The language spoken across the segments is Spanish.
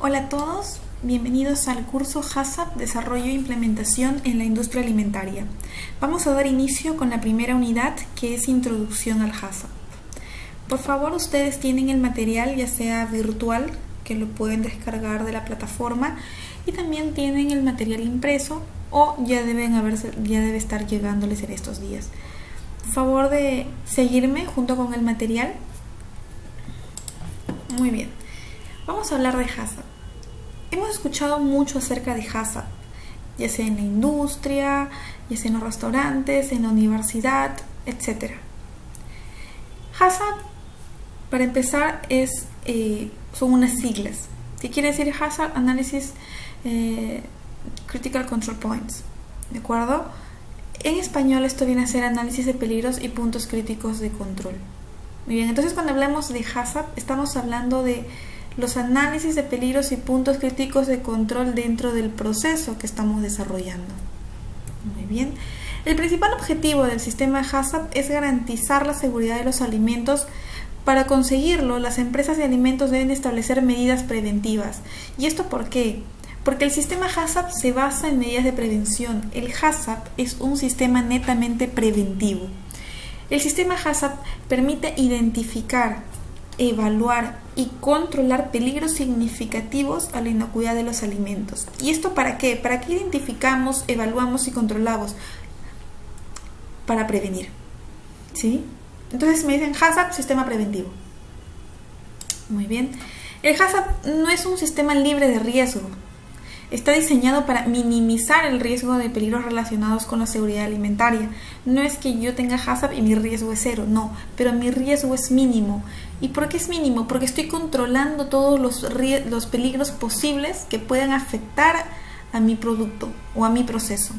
Hola a todos, bienvenidos al curso HACCP Desarrollo e Implementación en la Industria Alimentaria. Vamos a dar inicio con la primera unidad, que es Introducción al HACCP. Por favor, ustedes tienen el material ya sea virtual, que lo pueden descargar de la plataforma, y también tienen el material impreso o ya debe estar llegándoles en estos días. Por favor de seguirme junto con el material. Muy bien, vamos a hablar de HACCP. Hemos escuchado mucho acerca de HACCP, ya sea en la industria, ya sea en los restaurantes, en la universidad, etc. HACCP, para empezar, son unas siglas. ¿Qué quiere decir HACCP? Analysis Critical Control Points, ¿de acuerdo? En español esto viene a ser análisis de peligros y puntos críticos de control. Muy bien, entonces cuando hablamos de HACCP estamos hablando de los análisis de peligros y puntos críticos de control dentro del proceso que estamos desarrollando. Muy bien. El principal objetivo del sistema HACCP es garantizar la seguridad de los alimentos. Para conseguirlo, las empresas de alimentos deben establecer medidas preventivas. ¿Y esto por qué? Porque el sistema HACCP se basa en medidas de prevención. El HACCP es un sistema netamente preventivo. El sistema HACCP permite identificar, evaluar y controlar peligros significativos a la inocuidad de los alimentos. ¿Y esto para qué? ¿Para qué identificamos, evaluamos y controlamos? Para prevenir. ¿Sí? Entonces me dicen HACCP, sistema preventivo. Muy bien. El HACCP no es un sistema libre de riesgo. Está diseñado para minimizar el riesgo de peligros relacionados con la seguridad alimentaria. No es que yo tenga HACCP y mi riesgo es cero, no, pero mi riesgo es mínimo. ¿Y por qué es mínimo? Porque estoy controlando todos los peligros posibles que puedan afectar a mi producto o a mi proceso.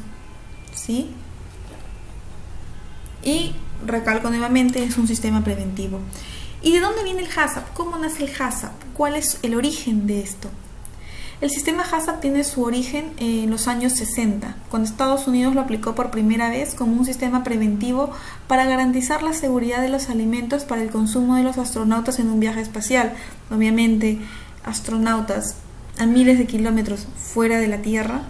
¿Sí? Y recalco nuevamente, es un sistema preventivo. ¿Y de dónde viene el HACCP? ¿Cómo nace el HACCP? ¿Cuál es el origen de esto? El sistema HACCP tiene su origen en los años 60, cuando Estados Unidos lo aplicó por primera vez como un sistema preventivo para garantizar la seguridad de los alimentos para el consumo de los astronautas en un viaje espacial. Obviamente, astronautas a miles de kilómetros fuera de la Tierra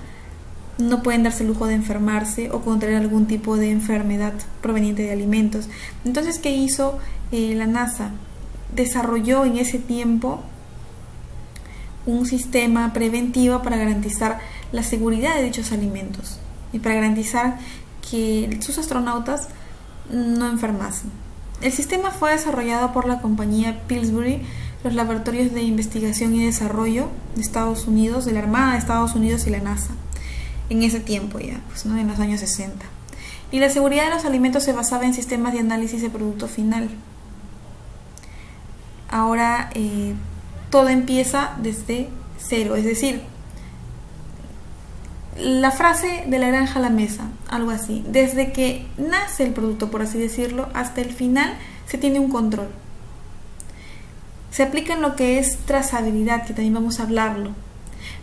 no pueden darse el lujo de enfermarse o contraer algún tipo de enfermedad proveniente de alimentos. Entonces, ¿qué hizo la NASA? Desarrolló en ese tiempo un sistema preventivo para garantizar la seguridad de dichos alimentos y para garantizar que sus astronautas no enfermasen. El sistema fue desarrollado por la compañía Pillsbury, los laboratorios de investigación y desarrollo de Estados Unidos, de la Armada de Estados Unidos y la NASA. En ese tiempo ya, en los años 60. Y la seguridad de los alimentos se basaba en sistemas de análisis de producto final. Ahora todo empieza desde cero, es decir, la frase de la granja a la mesa, algo así. Desde que nace el producto, por así decirlo, hasta el final se tiene un control. Se aplica en lo que es trazabilidad, que también vamos a hablarlo.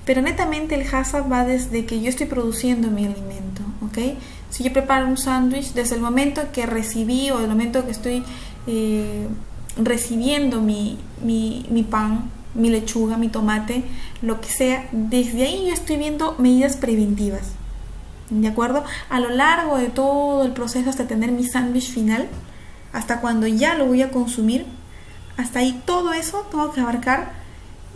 Pero netamente el HACCP va desde que yo estoy produciendo mi alimento, ¿ok? Si yo preparo un sándwich, desde el momento que recibí o el momento que estoy recibiendo mi pan, mi lechuga, mi tomate, lo que sea, desde ahí yo estoy viendo medidas preventivas, ¿de acuerdo? A lo largo de todo el proceso hasta tener mi sándwich final, hasta cuando ya lo voy a consumir, hasta ahí todo eso tengo que abarcar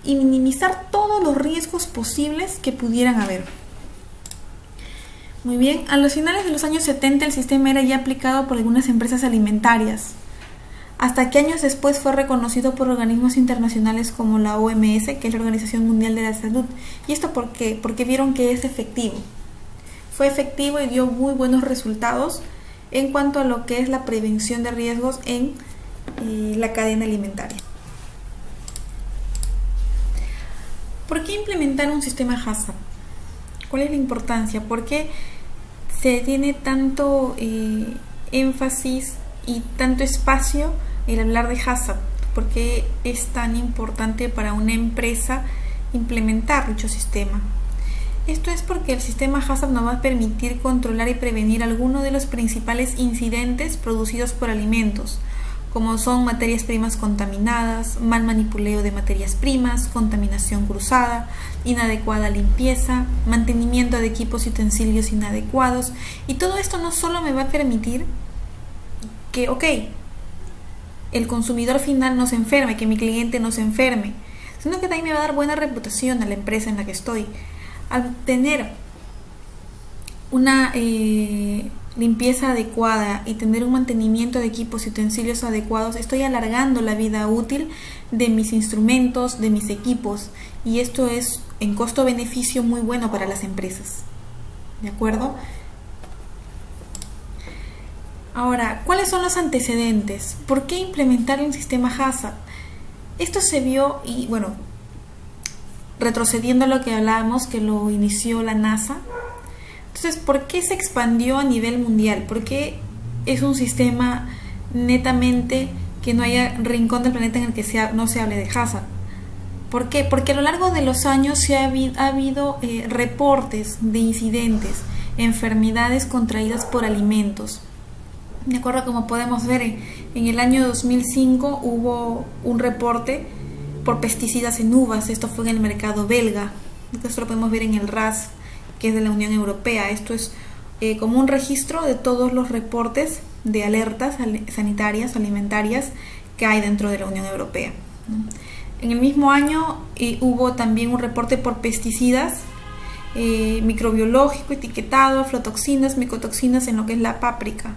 y minimizar todos los riesgos posibles que pudieran haber. Muy bien, a los finales de los años 70 el sistema era ya aplicado por algunas empresas alimentarias, hasta que años después fue reconocido por organismos internacionales como la OMS, que es la Organización Mundial de la Salud. ¿Y esto por qué? Porque vieron que es efectivo. Fue efectivo y dio muy buenos resultados en cuanto a lo que es la prevención de riesgos en la cadena alimentaria. ¿Por qué implementar un sistema HACCP? ¿Cuál es la importancia? ¿Por qué se tiene tanto énfasis y tanto espacio el hablar de HACCP? ¿Por qué es tan importante para una empresa implementar dicho sistema? Esto es porque el sistema HACCP nos va a permitir controlar y prevenir algunos de los principales incidentes producidos por alimentos, como son materias primas contaminadas, mal manipuleo de materias primas, contaminación cruzada, inadecuada limpieza, mantenimiento de equipos y utensilios inadecuados. Y todo esto no solo me va a permitir que, el consumidor final no se enferme, que mi cliente no se enferme, sino que también me va a dar buena reputación a la empresa en la que estoy. Al tener una limpieza adecuada y tener un mantenimiento de equipos y utensilios adecuados, estoy alargando la vida útil de mis instrumentos, de mis equipos, y esto es en costo-beneficio muy bueno para las empresas. ¿De acuerdo? Ahora, ¿cuáles son los antecedentes? ¿Por qué implementar un sistema HACCP? Esto se vio, y bueno, retrocediendo a lo que hablábamos, que lo inició la NASA. Entonces, ¿por qué se expandió a nivel mundial? ¿Por qué es un sistema netamente que no haya rincón del planeta en el que no se hable de HACCP? ¿Por qué? Porque a lo largo de los años ha habido reportes de incidentes, enfermedades contraídas por alimentos. De acuerdo, como podemos ver, en el año 2005 hubo un reporte por pesticidas en uvas. Esto fue en el mercado belga. Esto lo podemos ver en el RAS, que es de la Unión Europea. Esto es como un registro de todos los reportes de alertas sanitarias, alimentarias que hay dentro de la Unión Europea. En el mismo año hubo también un reporte por pesticidas, microbiológico, etiquetado, aflatoxinas, micotoxinas en lo que es la páprica.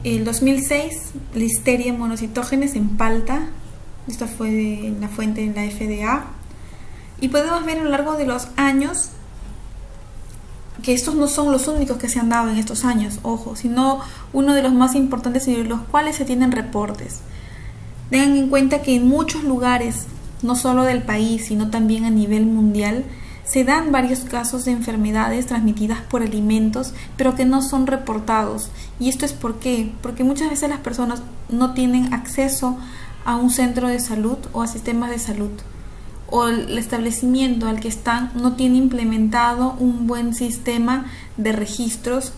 El 2006, Listeria monocitógenes en palta. Esta fue de la fuente en la FDA. Y podemos ver a lo largo de los años que estos no son los únicos que se han dado en estos años, ojo, sino uno de los más importantes y de los cuales se tienen reportes. Tengan en cuenta que en muchos lugares, no solo del país, sino también a nivel mundial, se dan varios casos de enfermedades transmitidas por alimentos, pero que no son reportados. ¿Y esto es por qué? Porque muchas veces las personas no tienen acceso a un centro de salud o a sistemas de salud, o el establecimiento al que están no tiene implementado un buen sistema de registros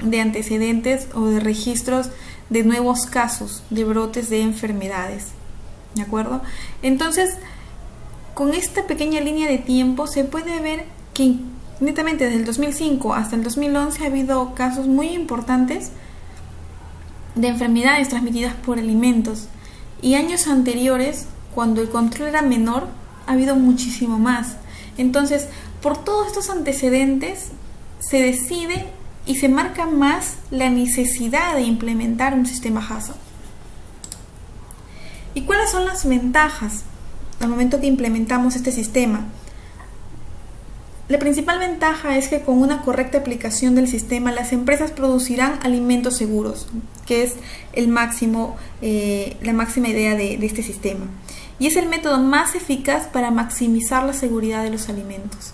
de antecedentes o de registros de nuevos casos de brotes de enfermedades. ¿De acuerdo? Entonces, con esta pequeña línea de tiempo se puede ver que netamente desde el 2005 hasta el 2011 ha habido casos muy importantes de enfermedades transmitidas por alimentos, y años anteriores, cuando el control era menor, ha habido muchísimo más. Entonces, por todos estos antecedentes se decide y se marca más la necesidad de implementar un sistema HACCP. ¿Y cuáles son las ventajas al momento que implementamos este sistema? La principal ventaja es que con una correcta aplicación del sistema las empresas producirán alimentos seguros, que es la máxima idea de este sistema. Y es el método más eficaz para maximizar la seguridad de los alimentos.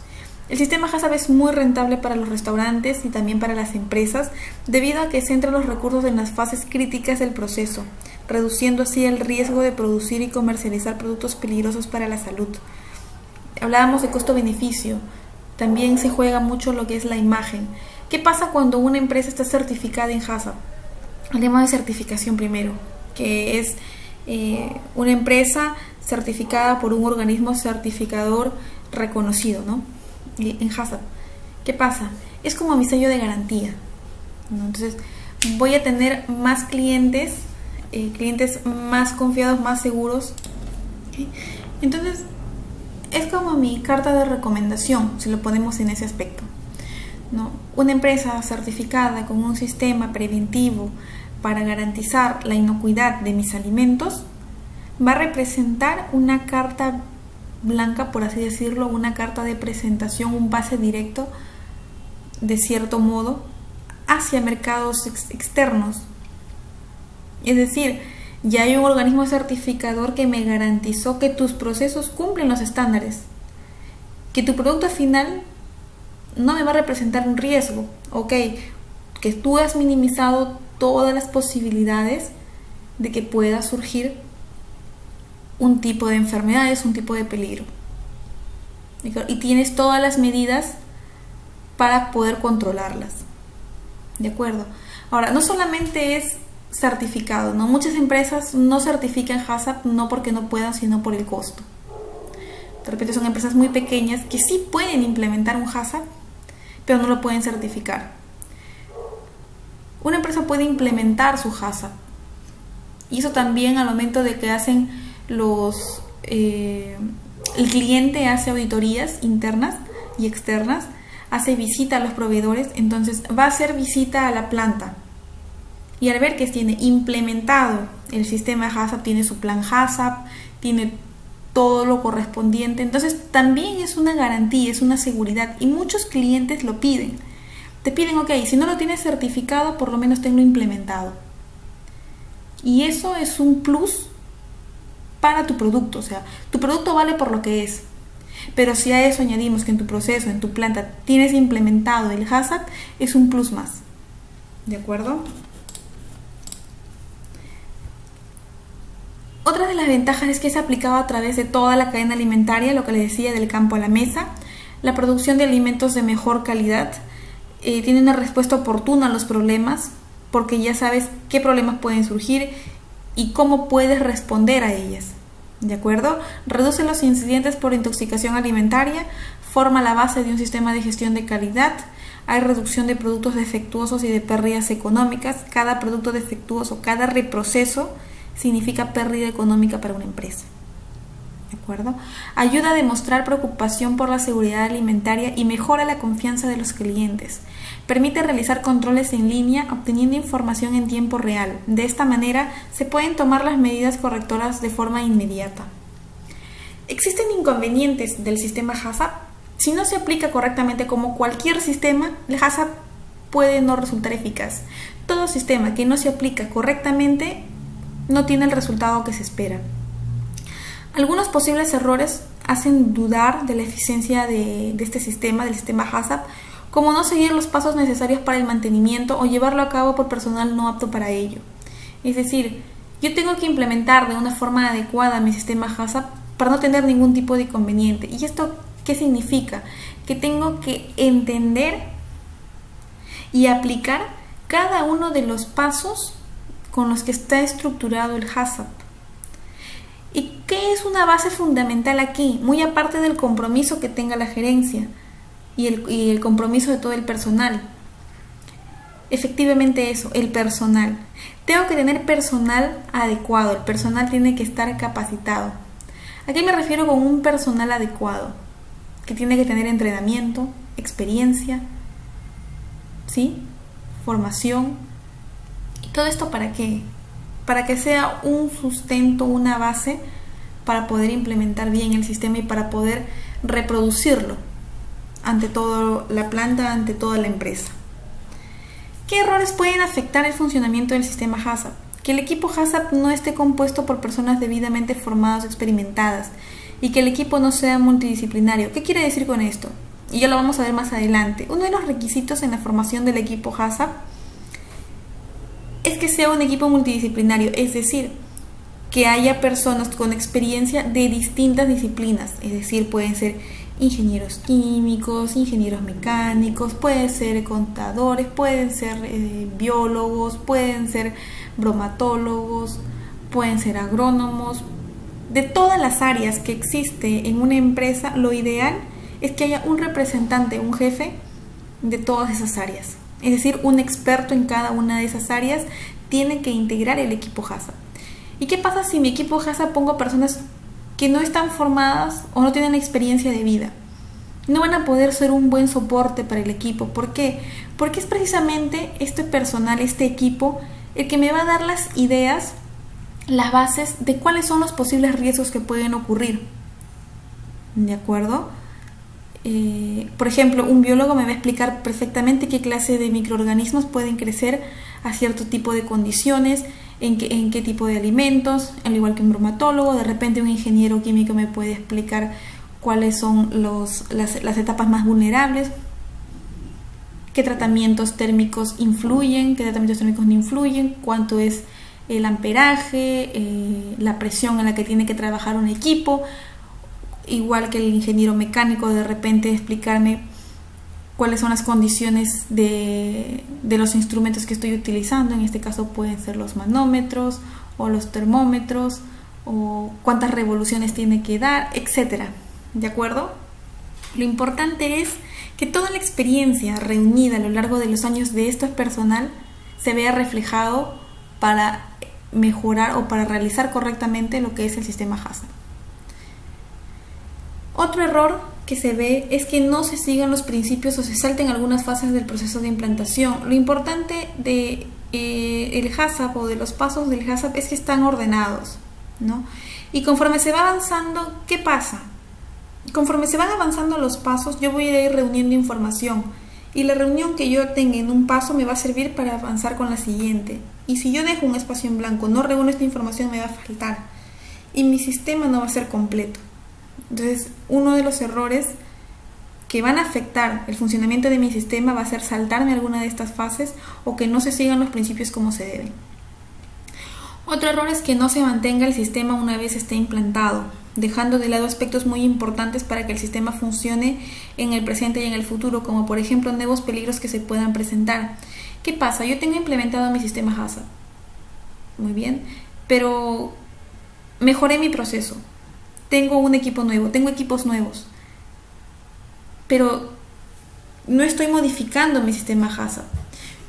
El sistema HACCP es muy rentable para los restaurantes y también para las empresas, debido a que centra los recursos en las fases críticas del proceso, reduciendo así el riesgo de producir y comercializar productos peligrosos para la salud. Hablábamos de costo-beneficio. También se juega mucho lo que es la imagen. ¿Qué pasa cuando una empresa está certificada en HACCP? Hablemos de certificación primero, que es una empresa certificada por un organismo certificador reconocido, ¿no? En HACCP. ¿Qué pasa? Es como mi sello de garantía, ¿no? Entonces, voy a tener más clientes más confiados, más seguros. ¿Okay? Entonces, es como mi carta de recomendación, si lo ponemos en ese aspecto, ¿no? Una empresa certificada con un sistema preventivo para garantizar la inocuidad de mis alimentos va a representar una carta blanca, por así decirlo, una carta de presentación, un pase directo, de cierto modo, hacia mercados externos. Es decir, ya hay un organismo certificador que me garantizó que tus procesos cumplen los estándares, que tu producto final no me va a representar un riesgo, que tú has minimizado todas las posibilidades de que pueda surgir un tipo de enfermedades, un tipo de peligro, y tienes todas las medidas para poder controlarlas. ¿De acuerdo? Ahora, no solamente es certificado, ¿no? Muchas empresas no certifican HACCP no porque no puedan, sino por el costo. De repente son empresas muy pequeñas que sí pueden implementar un HACCP, pero no lo pueden certificar. Una empresa puede implementar su HACCP, y eso también al momento de que hacen el cliente hace auditorías internas y externas, hace visita a los proveedores, entonces va a hacer visita a la planta. Y al ver que tiene implementado el sistema HACCP, tiene su plan HACCP, tiene todo lo correspondiente, entonces también es una garantía, es una seguridad, y muchos clientes lo piden. Te piden, ok, si no lo tienes certificado, por lo menos tenlo implementado. Y eso es un plus para tu producto, o sea, tu producto vale por lo que es. Pero si a eso añadimos que en tu proceso, en tu planta, tienes implementado el HACCP, es un plus más. ¿De acuerdo? Otra de las ventajas es que es aplicado a través de toda la cadena alimentaria, lo que les decía, del campo a la mesa, la producción de alimentos de mejor calidad, tiene una respuesta oportuna a los problemas, porque ya sabes qué problemas pueden surgir y cómo puedes responder a ellas. ¿De acuerdo? Reduce los incidentes por intoxicación alimentaria, forma la base de un sistema de gestión de calidad, hay reducción de productos defectuosos y de pérdidas económicas. Cada producto defectuoso, cada reproceso significa pérdida económica para una empresa. ¿De acuerdo? Ayuda a demostrar preocupación por la seguridad alimentaria y mejora la confianza de los clientes. Permite realizar controles en línea obteniendo información en tiempo real. De esta manera se pueden tomar las medidas correctoras de forma inmediata. Existen inconvenientes del sistema HACCP. Si no se aplica correctamente, como cualquier sistema, el HACCP puede no resultar eficaz. Todo sistema que no se aplica correctamente no tiene el resultado que se espera. Algunos posibles errores hacen dudar de la eficiencia de este sistema, del sistema HACCP, como no seguir los pasos necesarios para el mantenimiento o llevarlo a cabo por personal no apto para ello. Es decir, yo tengo que implementar de una forma adecuada mi sistema HACCP para no tener ningún tipo de inconveniente. ¿Y esto qué significa? Que tengo que entender y aplicar cada uno de los pasos con los que está estructurado el HACCP. ¿Y qué es una base fundamental aquí? Muy aparte del compromiso que tenga la gerencia y el compromiso de todo el personal. Efectivamente eso, el personal. Tengo que tener personal adecuado, el personal tiene que estar capacitado. ¿A qué me refiero con un personal adecuado? Que tiene que tener entrenamiento, experiencia, ¿sí? Formación. ¿Y todo esto para qué? Para que sea un sustento, una base para poder implementar bien el sistema y para poder reproducirlo ante toda la planta, ante toda la empresa. ¿Qué errores pueden afectar el funcionamiento del sistema HACCP? Que el equipo HACCP no esté compuesto por personas debidamente formadas o experimentadas y que el equipo no sea multidisciplinario. ¿Qué quiere decir con esto? Y ya lo vamos a ver más adelante. Uno de los requisitos en la formación del equipo HACCP es que sea un equipo multidisciplinario, es decir, que haya personas con experiencia de distintas disciplinas, es decir, pueden ser ingenieros químicos, ingenieros mecánicos, pueden ser contadores, pueden ser biólogos, pueden ser bromatólogos, pueden ser agrónomos. De todas las áreas que existe en una empresa, lo ideal es que haya un representante, un jefe de todas esas áreas. Es decir, un experto en cada una de esas áreas tiene que integrar el equipo HACCP. ¿Y qué pasa si mi equipo HACCP pongo personas que no están formadas o no tienen experiencia de vida? No van a poder ser un buen soporte para el equipo. ¿Por qué? Porque es precisamente este personal, este equipo, el que me va a dar las ideas, las bases de cuáles son los posibles riesgos que pueden ocurrir. ¿De acuerdo? Por ejemplo, un biólogo me va a explicar perfectamente qué clase de microorganismos pueden crecer a cierto tipo de condiciones, en qué tipo de alimentos, al igual que un bromatólogo. De repente un ingeniero químico me puede explicar cuáles son las etapas más vulnerables, qué tratamientos térmicos influyen, qué tratamientos térmicos no influyen, cuánto es el amperaje, la presión en la que tiene que trabajar un equipo. Igual que el ingeniero mecánico, de repente explicarme cuáles son las condiciones de los instrumentos que estoy utilizando. En este caso pueden ser los manómetros o los termómetros, o cuántas revoluciones tiene que dar, etcétera. ¿De acuerdo? Lo importante es que toda la experiencia reunida a lo largo de los años de esto personal se vea reflejado para mejorar o para realizar correctamente lo que es el sistema HACCP. Otro error que se ve es que no se sigan los principios o se salten algunas fases del proceso de implantación. Lo importante de el HACCP o de los pasos del HACCP es que están ordenados, ¿no? Y conforme se va avanzando, ¿qué pasa? Conforme se van avanzando los pasos, yo voy a ir reuniendo información, y la reunión que yo tenga en un paso me va a servir para avanzar con la siguiente. Y si yo dejo un espacio en blanco, no reúno esta información, me va a faltar y mi sistema no va a ser completo. Entonces, uno de los errores que van a afectar el funcionamiento de mi sistema va a ser saltarme alguna de estas fases o que no se sigan los principios como se deben. Otro error es que no se mantenga el sistema una vez esté implantado, dejando de lado aspectos muy importantes para que el sistema funcione en el presente y en el futuro, como por ejemplo nuevos peligros que se puedan presentar. ¿Qué pasa? Yo tengo implementado mi sistema HACCP, muy bien, pero mejoré mi proceso. Tengo un equipo nuevo, tengo equipos nuevos, pero no estoy modificando mi sistema HACCP.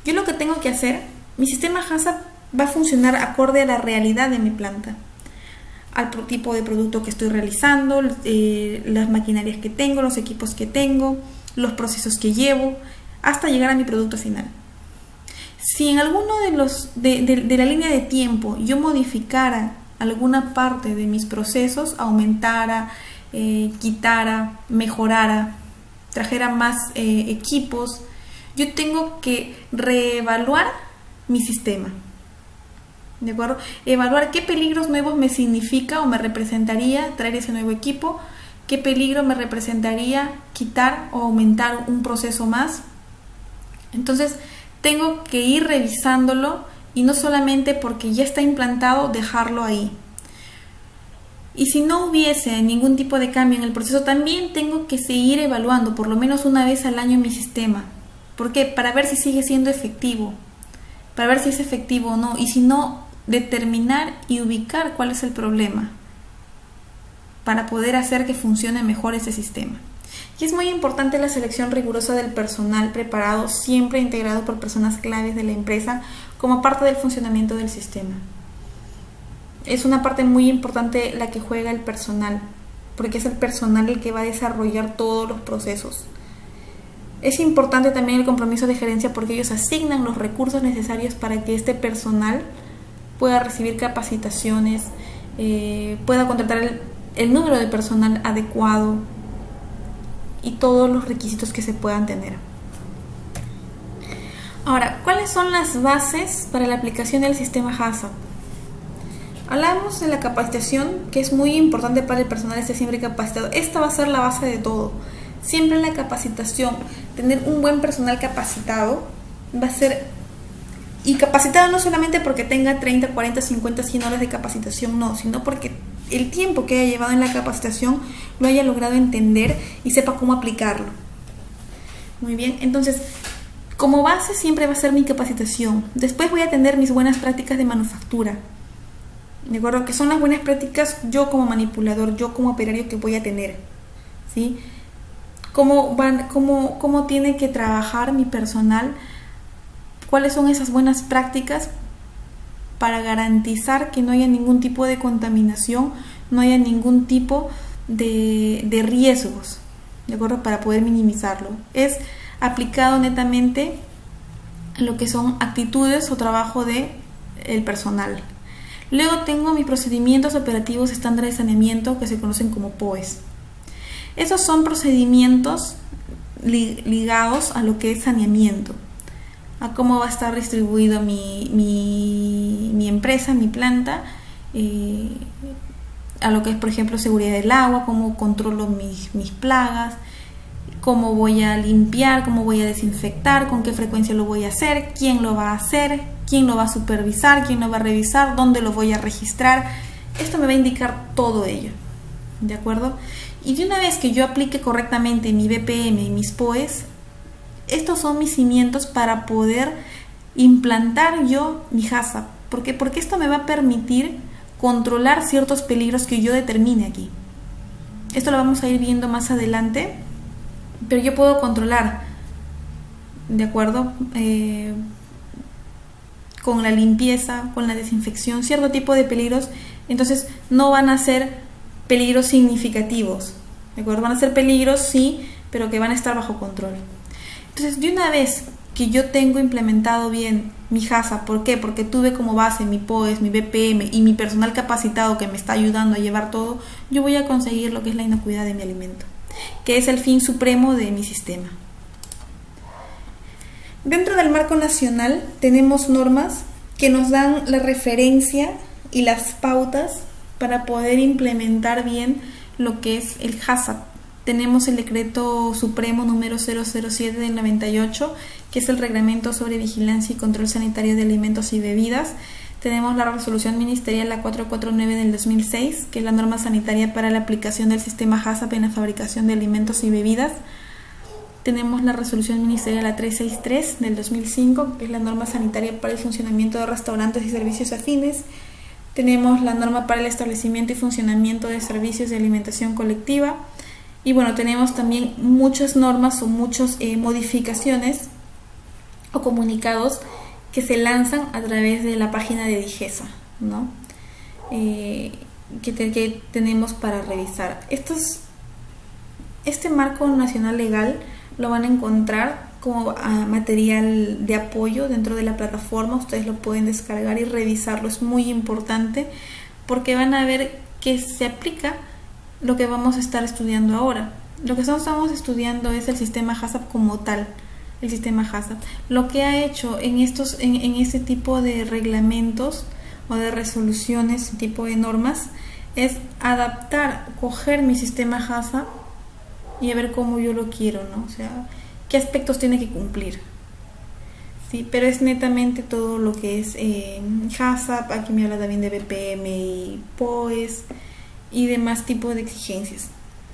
Yo lo que tengo que hacer, mi sistema HACCP va a funcionar acorde a la realidad de mi planta, al tipo de producto que estoy realizando, las maquinarias que tengo, los equipos que tengo, los procesos que llevo, hasta llegar a mi producto final. Si en alguno de la línea de tiempo yo modificara alguna parte de mis procesos, aumentara, quitara, mejorara, trajera más equipos, yo tengo que reevaluar mi sistema. ¿De acuerdo? Evaluar qué peligros nuevos me significa o me representaría traer ese nuevo equipo, qué peligro me representaría quitar o aumentar un proceso más. Entonces, tengo que ir revisándolo y no solamente porque ya está implantado dejarlo ahí. Y si no hubiese ningún tipo de cambio en el proceso, también tengo que seguir evaluando por lo menos una vez al año mi sistema. ¿Por qué? Para ver si sigue siendo efectivo, para ver si es efectivo o no, y si no, determinar y ubicar cuál es el problema para poder hacer que funcione mejor ese sistema. Y es muy importante la selección rigurosa del personal preparado, siempre integrado por personas claves de la empresa como parte del funcionamiento del sistema. Es una parte muy importante la que juega el personal, porque es el personal el que va a desarrollar todos los procesos. Es importante también el compromiso de gerencia porque ellos asignan los recursos necesarios para que este personal pueda recibir capacitaciones, pueda contratar el número de personal adecuado y todos los requisitos que se puedan tener. Ahora, ¿cuáles son las bases para la aplicación del sistema HACCP? Hablamos de la capacitación, que es muy importante para el personal esté siempre capacitado. Esta va a ser la base de todo. Siempre la capacitación, tener un buen personal capacitado va a ser, y capacitado no solamente porque tenga 30, 40, 50, 100 horas de capacitación, no, sino porque el tiempo que haya llevado en la capacitación lo haya logrado entender y sepa cómo aplicarlo. Muy bien, entonces como base siempre va a ser mi capacitación. Después voy a tener mis buenas prácticas de manufactura, ¿de acuerdo? Que son las buenas prácticas yo como manipulador, yo como operario que voy a tener, ¿sí? ¿Cómo tiene que trabajar mi personal? ¿Cuáles son esas buenas prácticas para garantizar que no haya ningún tipo de contaminación, no haya ningún tipo de riesgos, ¿de acuerdo? Para poder minimizarlo. Es aplicado netamente a lo que son actitudes o trabajo del personal. Luego tengo mis procedimientos operativos estándar de saneamiento que se conocen como POES. Esos son procedimientos ligados a lo que es saneamiento, a cómo va a estar distribuido mi empresa, mi planta, a lo que es, por ejemplo, seguridad del agua, cómo controlo mis plagas, cómo voy a limpiar, cómo voy a desinfectar, con qué frecuencia lo voy a hacer, quién lo va a hacer, quién lo va a supervisar, quién lo va a revisar, dónde lo voy a registrar. Esto me va a indicar todo ello, ¿de acuerdo? Y de una vez que yo aplique correctamente mi BPM y mis POES, estos son mis cimientos para poder implantar yo mi HACCP. ¿Por qué? Porque esto me va a permitir controlar ciertos peligros que yo determine aquí. Esto lo vamos a ir viendo más adelante, pero yo puedo controlar, ¿de acuerdo? Con la limpieza, con la desinfección, cierto tipo de peligros. Entonces no van a ser peligros significativos, ¿de acuerdo? Van a ser peligros, sí, pero que van a estar bajo control. Entonces, de una vez que yo tengo implementado bien mi HACCP, ¿por qué? Porque tuve como base mi POES, mi BPM y mi personal capacitado que me está ayudando a llevar todo, yo voy a conseguir lo que es la inocuidad de mi alimento, que es el fin supremo de mi sistema. Dentro del marco nacional tenemos normas que nos dan la referencia y las pautas para poder implementar bien lo que es el HACCP. Tenemos el decreto supremo número 007 del 98, que es el reglamento sobre vigilancia y control sanitario de alimentos y bebidas. Tenemos la resolución ministerial la 449 del 2006, que es la norma sanitaria para la aplicación del sistema HACCP en la fabricación de alimentos y bebidas. Tenemos la resolución ministerial la 363 del 2005, que es la norma sanitaria para el funcionamiento de restaurantes y servicios afines. Tenemos la norma para el establecimiento y funcionamiento de servicios de alimentación colectiva. Y bueno, tenemos también muchas normas o muchas modificaciones o comunicados que se lanzan a través de la página de DIGESA, ¿no? Que tenemos para revisar. Este marco nacional legal lo van a encontrar como material de apoyo dentro de la plataforma. Ustedes lo pueden descargar y revisarlo. Es muy importante porque van a ver que se aplica lo que vamos a estar estudiando ahora. Lo que estamos estudiando es el sistema HACCP como tal, el sistema HACCP. Lo que ha hecho en este tipo de reglamentos o de resoluciones, tipo de normas, es adaptar, coger mi sistema HACCP y a ver cómo yo lo quiero, ¿no? O sea, qué aspectos tiene que cumplir. Sí, pero es netamente todo lo que es HACCP. Aquí me habla también de BPM y POES y demás tipos de exigencias,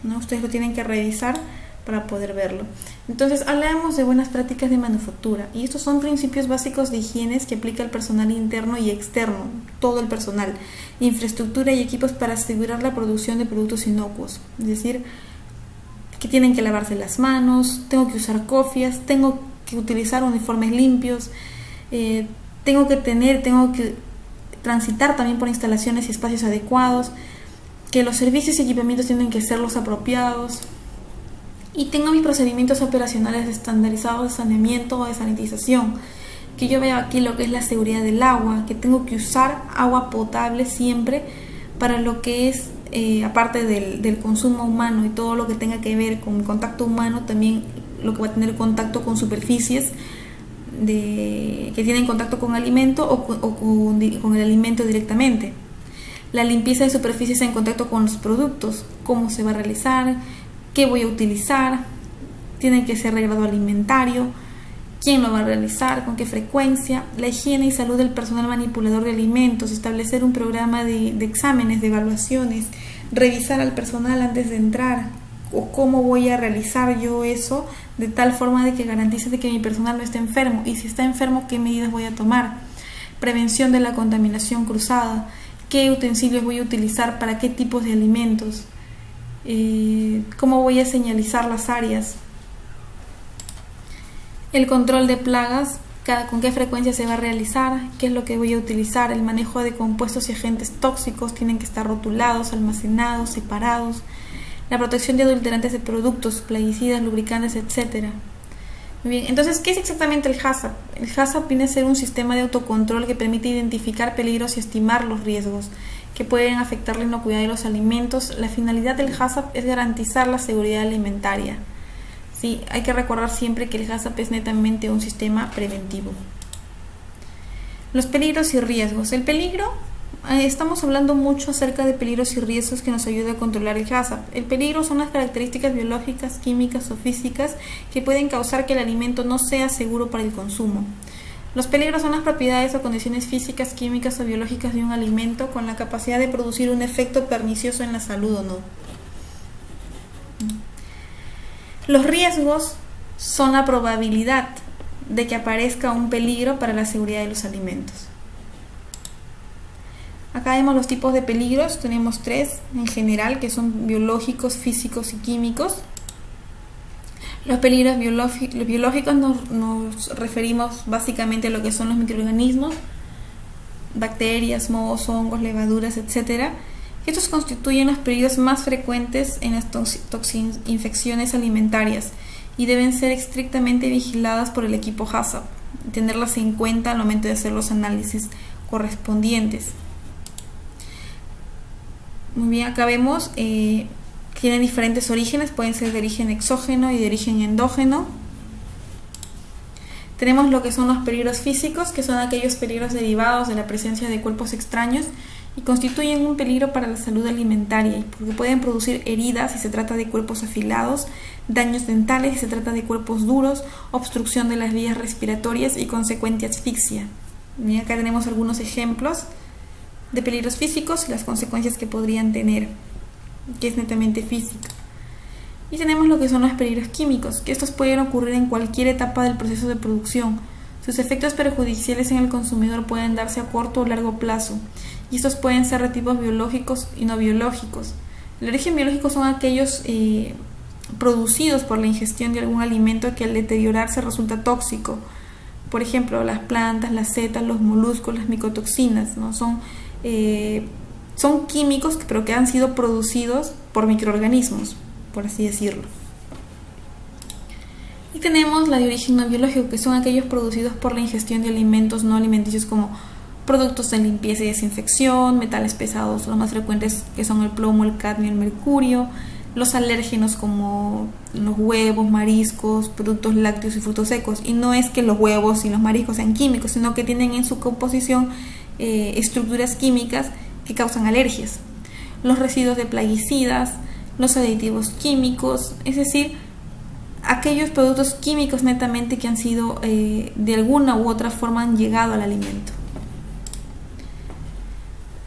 ¿no? Ustedes lo tienen que revisar para poder verlo. Entonces, hablamos de buenas prácticas de manufactura, y estos son principios básicos de higiene que aplica el personal interno y externo, todo el personal, infraestructura y equipos para asegurar la producción de productos inocuos. Es decir, que tienen que lavarse las manos, tengo que usar cofias, tengo que utilizar uniformes limpios, tengo que transitar también por instalaciones y espacios adecuados, que los servicios y equipamientos tienen que ser los apropiados, y tengo mis procedimientos operacionales estandarizados de saneamiento o de sanitización, que yo veo aquí lo que es la seguridad del agua, que tengo que usar agua potable siempre para lo que es aparte del consumo humano y todo lo que tenga que ver con el contacto humano, también lo que va a tener contacto con superficies que tienen contacto con alimento o con el alimento directamente. La limpieza de superficies en contacto con los productos, cómo se va a realizar, qué voy a utilizar, tiene que ser regrado alimentario, quién lo va a realizar, con qué frecuencia, la higiene y salud del personal manipulador de alimentos, establecer un programa de exámenes, de evaluaciones, revisar al personal antes de entrar, o cómo voy a realizar yo eso de tal forma de que garantice de que mi personal no esté enfermo, y si está enfermo, qué medidas voy a tomar, prevención de la contaminación cruzada, qué utensilios voy a utilizar para qué tipos de alimentos, cómo voy a señalizar las áreas, el control de plagas, con qué frecuencia se va a realizar, qué es lo que voy a utilizar, el manejo de compuestos y agentes tóxicos, tienen que estar rotulados, almacenados, separados, la protección de adulterantes de productos, plaguicidas, lubricantes, etcétera. Muy bien, entonces, ¿qué es exactamente el HACCP? El HACCP viene a ser un sistema de autocontrol que permite identificar peligros y estimar los riesgos que pueden afectar la inocuidad de los alimentos. La finalidad del HACCP es garantizar la seguridad alimentaria. Sí, hay que recordar siempre que el HACCP es netamente un sistema preventivo. Los peligros y riesgos. El peligro, estamos hablando mucho acerca de peligros y riesgos que nos ayuda a controlar el HACCP. El peligro son las características biológicas, químicas o físicas que pueden causar que el alimento no sea seguro para el consumo. Los peligros son las propiedades o condiciones físicas, químicas o biológicas de un alimento con la capacidad de producir un efecto pernicioso en la salud o no. Los riesgos son la probabilidad de que aparezca un peligro para la seguridad de los alimentos. Acá vemos los tipos de peligros, tenemos 3 en general, que son biológicos, físicos y químicos. Los peligros biológicos nos referimos básicamente a lo que son los microorganismos, bacterias, mohos, hongos, levaduras, etc. Estos constituyen los peligros más frecuentes en las infecciones alimentarias y deben ser estrictamente vigiladas por el equipo HACCP y tenerlas en cuenta al momento de hacer los análisis correspondientes. Muy bien, acá vemos tienen diferentes orígenes, pueden ser de origen exógeno y de origen endógeno. Tenemos lo que son los peligros físicos, que son aquellos peligros derivados de la presencia de cuerpos extraños y constituyen un peligro para la salud alimentaria, porque pueden producir heridas si se trata de cuerpos afilados, daños dentales si se trata de cuerpos duros, obstrucción de las vías respiratorias y consecuente asfixia. Y acá tenemos algunos ejemplos de peligros físicos y las consecuencias que podrían tener, que es netamente física. Y tenemos lo que son los peligros químicos, que estos pueden ocurrir en cualquier etapa del proceso de producción. Sus efectos perjudiciales en el consumidor pueden darse a corto o largo plazo, y estos pueden ser de tipos biológicos y no biológicos. El origen biológico son aquellos producidos por la ingestión de algún alimento que al deteriorarse resulta tóxico. Por ejemplo, las plantas, las setas, los moluscos, las micotoxinas, ¿no? Son químicos pero que han sido producidos por microorganismos, por así decirlo. Y tenemos la de origen no biológico, que son aquellos producidos por la ingestión de alimentos no alimenticios como productos de limpieza y desinfección, metales pesados, los más frecuentes que son el plomo, el cadmio, el mercurio, los alérgenos como los huevos, mariscos, productos lácteos y frutos secos. Y no es que los huevos y los mariscos sean químicos, sino que tienen en su composición estructuras químicas que causan alergias. Los residuos de plaguicidas, los aditivos químicos, es decir, aquellos productos químicos netamente que han sido de alguna u otra forma han llegado al alimento.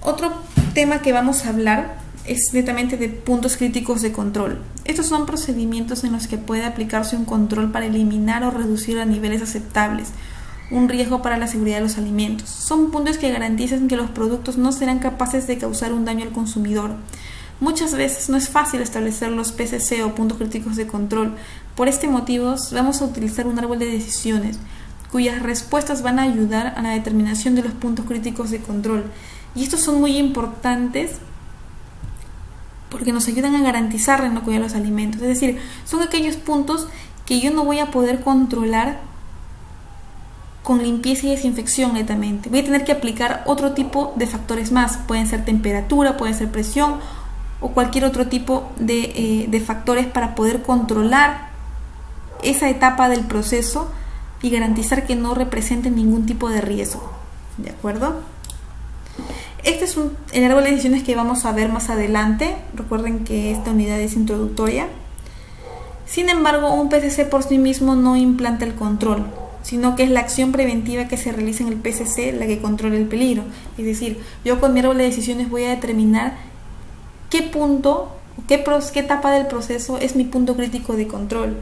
Otro tema que vamos a hablar es netamente de puntos críticos de control. Estos son procedimientos en los que puede aplicarse un control para eliminar o reducir a niveles aceptables un riesgo para la seguridad de los alimentos. Son puntos que garantizan que los productos no serán capaces de causar un daño al consumidor. Muchas veces no es fácil establecer los PCC o puntos críticos de control. Por este motivo vamos a utilizar un árbol de decisiones cuyas respuestas van a ayudar a la determinación de los puntos críticos de control. Y estos son muy importantes porque nos ayudan a garantizar la inocuidad de los alimentos. Es decir, son aquellos puntos que yo no voy a poder controlar con limpieza y desinfección netamente. Voy a tener que aplicar otro tipo de factores más. Pueden ser temperatura, pueden ser presión o cualquier otro tipo de factores para poder controlar esa etapa del proceso y garantizar que no represente ningún tipo de riesgo. ¿De acuerdo? Este es el árbol de decisiones que vamos a ver más adelante. Recuerden que esta unidad es introductoria. Sin embargo, un PCC por sí mismo no implanta el control, sino que es la acción preventiva que se realiza en el PCC la que controla el peligro. Es decir, yo con mi árbol de decisiones voy a determinar qué punto, qué etapa del proceso es mi punto crítico de control.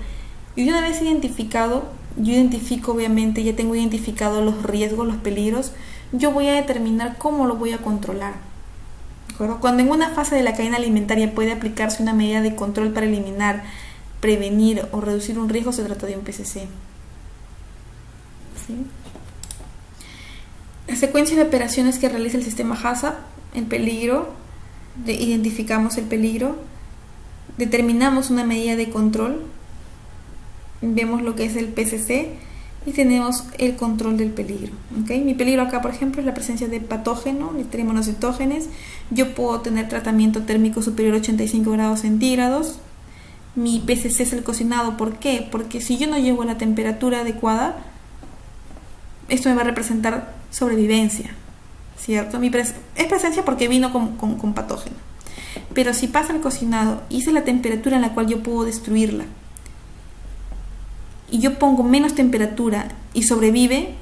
Y una vez identificado, yo identifico obviamente, ya tengo identificado los riesgos, los peligros, yo voy a determinar cómo lo voy a controlar. ¿De acuerdo? Cuando en una fase de la cadena alimentaria puede aplicarse una medida de control para eliminar, prevenir o reducir un riesgo, se trata de un PCC. ¿Sí? La secuencia de operaciones que realiza el sistema HACCP, el peligro, identificamos el peligro, determinamos una medida de control, vemos lo que es el PCC y tenemos el control del peligro. ¿Okay? Mi peligro acá, por ejemplo, es la presencia de patógenos, monocytógenes. Yo puedo tener tratamiento térmico superior a 85 grados centígrados. Mi PCC es el cocinado. ¿Por qué? Porque si yo no llego a la temperatura adecuada, esto me va a representar sobrevivencia, ¿cierto? Es presencia porque vino con patógeno. Pero si pasa el cocinado y esa es la temperatura en la cual yo puedo destruirla, y yo pongo menos temperatura y sobrevive,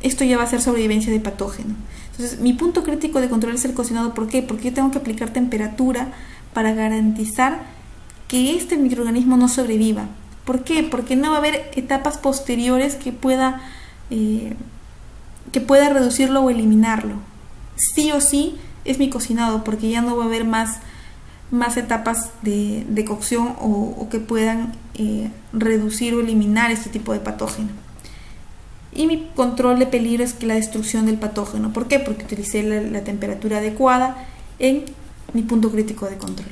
esto ya va a ser sobrevivencia de patógeno. Entonces, mi punto crítico de control es el cocinado. ¿Por qué? Porque yo tengo que aplicar temperatura para garantizar que este microorganismo no sobreviva. ¿Por qué? Porque no va a haber etapas posteriores que pueda reducirlo o eliminarlo. Sí o sí es mi cocinado, porque ya no va a haber más etapas de cocción o que puedan reducir o eliminar este tipo de patógeno. Y mi control de peligro es la destrucción del patógeno. ¿Por qué? Porque utilicé la temperatura adecuada en mi punto crítico de control.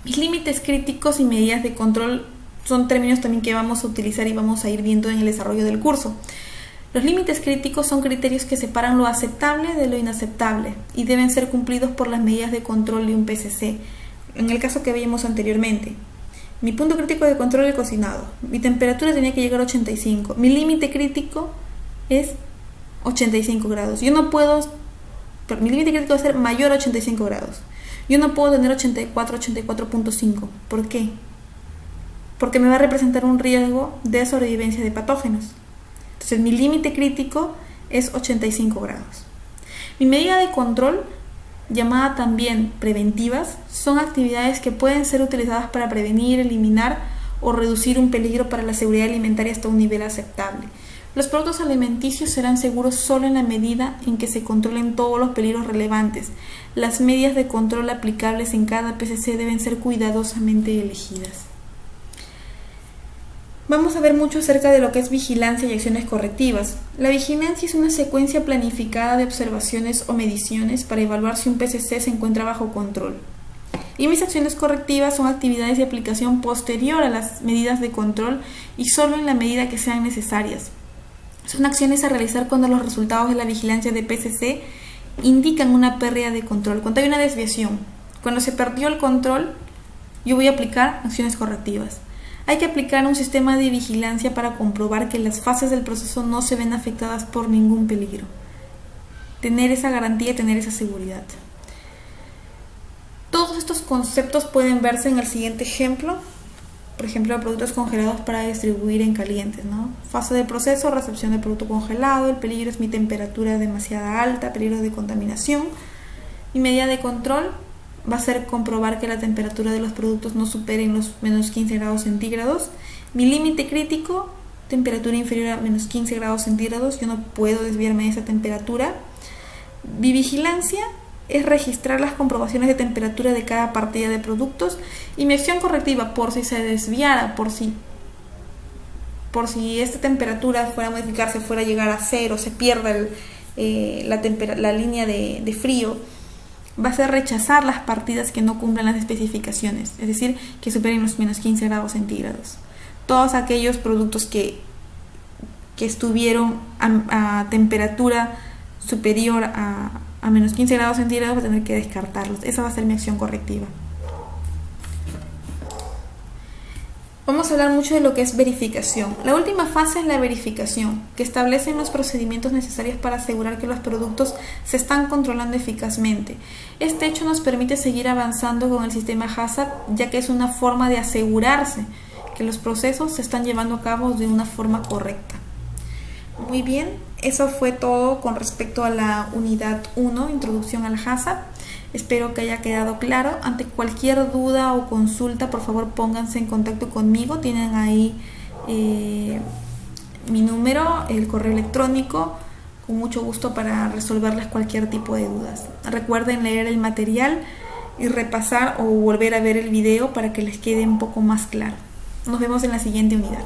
Mis límites críticos y medidas de control son términos también que vamos a utilizar y vamos a ir viendo en el desarrollo del curso. Los límites críticos son criterios que separan lo aceptable de lo inaceptable y deben ser cumplidos por las medidas de control de un PCC. En el caso que veíamos anteriormente, mi punto crítico de control es el cocinado. Mi temperatura tenía que llegar a 85. Mi límite crítico es 85 grados. Mi límite crítico debe ser mayor a 85 grados. Yo no puedo tener 84, 84.5. ¿Por qué? Porque me va a representar un riesgo de sobrevivencia de patógenos. Entonces mi límite crítico es 85 grados. Mi medida de control, llamada también preventivas, son actividades que pueden ser utilizadas para prevenir, eliminar o reducir un peligro para la seguridad alimentaria hasta un nivel aceptable. Los productos alimenticios serán seguros solo en la medida en que se controlen todos los peligros relevantes. Las medidas de control aplicables en cada PCC deben ser cuidadosamente elegidas. Vamos a ver mucho acerca de lo que es vigilancia y acciones correctivas. La vigilancia es una secuencia planificada de observaciones o mediciones para evaluar si un PCC se encuentra bajo control. Y mis acciones correctivas son actividades de aplicación posterior a las medidas de control y solo en la medida que sean necesarias. Son acciones a realizar cuando los resultados de la vigilancia de PCC indican una pérdida de control, cuando hay una desviación. Cuando se perdió el control, yo voy a aplicar acciones correctivas. Hay que aplicar un sistema de vigilancia para comprobar que las fases del proceso no se ven afectadas por ningún peligro. Tener esa garantía, tener esa seguridad. Todos estos conceptos pueden verse en el siguiente ejemplo. Por ejemplo, productos congelados para distribuir en calientes, ¿no? Fase del proceso, recepción del producto congelado. El peligro es mi temperatura demasiado alta, peligro de contaminación. Mi medida de control va a ser comprobar que la temperatura de los productos no supere los menos 15 grados centígrados. Mi límite crítico, temperatura inferior a menos 15 grados centígrados. Yo no puedo desviarme de esa temperatura. Mi vigilancia es registrar las comprobaciones de temperatura de cada partida de productos. Y mi acción correctiva, por si se desviara, por si esta temperatura fuera a modificarse, fuera a llegar a cero, se pierda la línea de frío, va a ser rechazar las partidas que no cumplan las especificaciones, es decir, que superen los menos 15 grados centígrados. Todos aquellos productos que estuvieron a temperatura superior a menos 15 grados centígrados, voy a tener que descartarlos. Esa va a ser mi acción correctiva. Vamos a hablar mucho de lo que es verificación. La última fase es la verificación, que establece los procedimientos necesarios para asegurar que los productos se están controlando eficazmente. Este hecho nos permite seguir avanzando con el sistema HACCP, ya que es una forma de asegurarse que los procesos se están llevando a cabo de una forma correcta. Muy bien, eso fue todo con respecto a la unidad 1, Introducción al HACCP. Espero que haya quedado claro. Ante cualquier duda o consulta, por favor pónganse en contacto conmigo. Tienen ahí mi número, el correo electrónico, con mucho gusto para resolverles cualquier tipo de dudas. Recuerden leer el material y repasar o volver a ver el video para que les quede un poco más claro. Nos vemos en la siguiente unidad.